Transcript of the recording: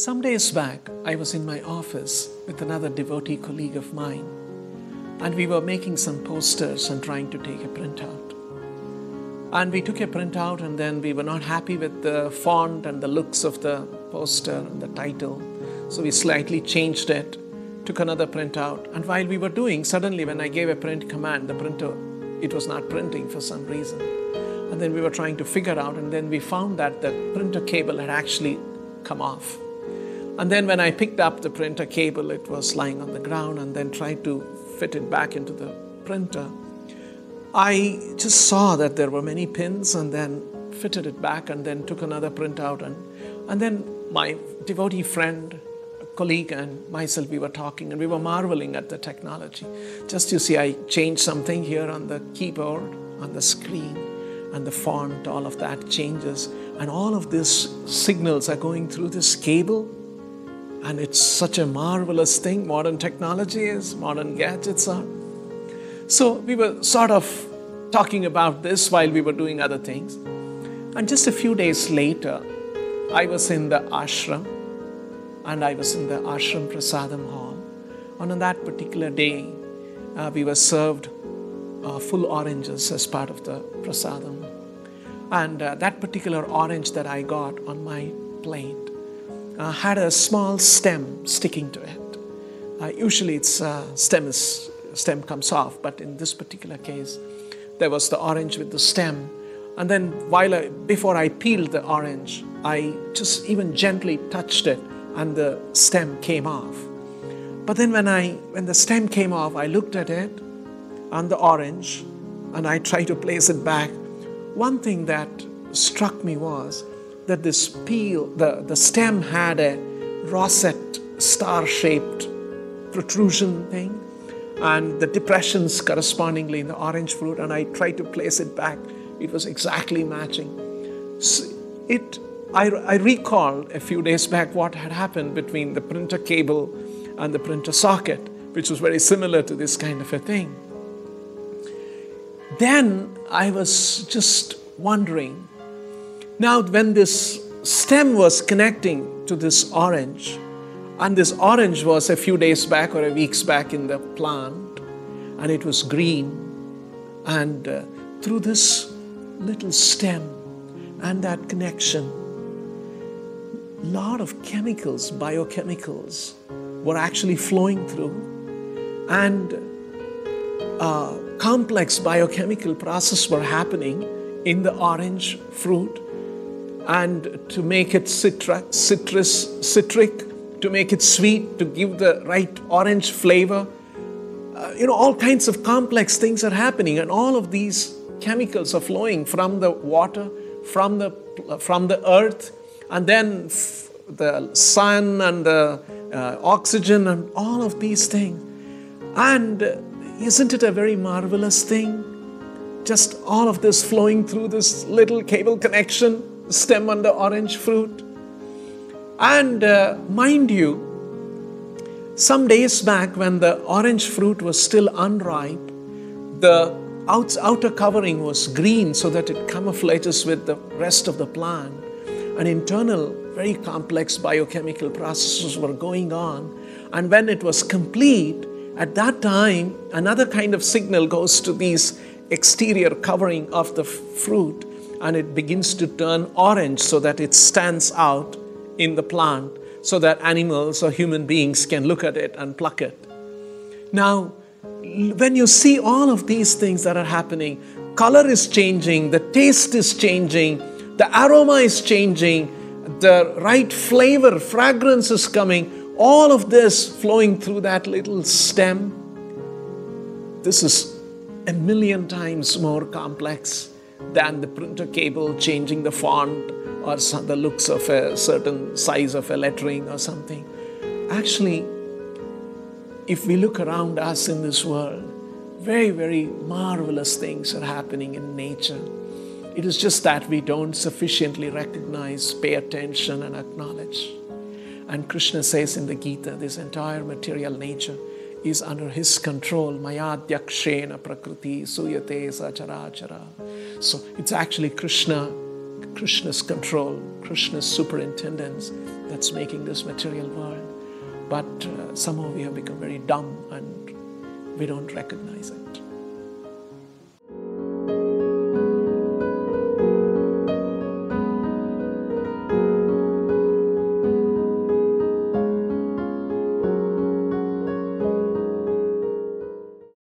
Some days back, I was in my office with another devotee colleague of mine, and we were making some posters and trying to take a printout. And we took a printout, and then we were not happy with the font and the looks of the poster and the title. So we slightly changed it, took another printout, and while we were doing, suddenly when I gave a print command, the printer, it was not printing for some reason. And then we were trying to figure out, and then we found that the printer cable had actually come off. And then when I picked up the printer cable, it was lying on the ground, and then tried to fit it back into the printer. I just saw that there were many pins, and then fitted it back, and then took another printout. And then my devotee friend, colleague, and myself, we were talking, and we were marveling at the technology. Just you see, I changed something here on the keyboard, on the screen, and the font, all of that changes. And all of these signals are going through this cable. And it's such a marvelous thing. Modern technology is, modern gadgets are. So we were sort of talking about this while we were doing other things. And just a few days later, I was in the ashram. And I was in the ashram prasadam hall. And on that particular day, we were served full oranges as part of the prasadam. And that particular orange that I got on my plate had a small stem sticking to it. Usually its stem comes off, but in this particular case, there was the orange with the stem. And then before I peeled the orange, I just even gently touched it, and the stem came off. But then when the stem came off, I looked at it and the orange, and I tried to place it back. One thing that struck me was that this peel, the stem had a rosette, star-shaped protrusion thing, and the depressions correspondingly in the orange fruit, and I tried to place it back. It was exactly matching. So I recalled a few days back what had happened between the printer cable and the printer socket, which was very similar to this kind of a thing. Then I was just wondering, now when this stem was connecting to this orange, and this orange was a few days back or a weeks back in the plant, and it was green, and through this little stem and that connection, a lot of chemicals, biochemicals, were actually flowing through, and complex biochemical processes were happening in the orange fruit, and to make it citric, to make it sweet, to give the right orange flavor. All kinds of complex things are happening, and all of these chemicals are flowing from the water, from the earth, and then the sun and the oxygen and all of these things. And isn't it a very marvelous thing? Just all of this flowing through this little cable connection, stem on the orange fruit. And mind you, some days back when the orange fruit was still unripe, the outer covering was green so that it camouflages with the rest of the plant. And internal, very complex biochemical processes were going on. And when it was complete, at that time, another kind of signal goes to these exterior covering of the fruit, and it begins to turn orange so that it stands out in the plant, so that animals or human beings can look at it and pluck it. Now, when you see all of these things that are happening, color is changing, the taste is changing, the aroma is changing, the right flavor, fragrance is coming, all of this flowing through that little stem. This is 1,000,000 times more complex than the printer cable changing the font or the looks of a certain size of a lettering or something. Actually, if we look around us in this world, very, very marvelous things are happening in nature. It is just that we don't sufficiently recognize, pay attention, and acknowledge. And Krishna says in the Gita, this entire material nature is under his control. Mayadhyakshena prakriti suyate sacharachara. So it's actually Krishna Krishna's control, Krishna's superintendence that's making this material world. But somehow we have become very dumb and we don't recognize it.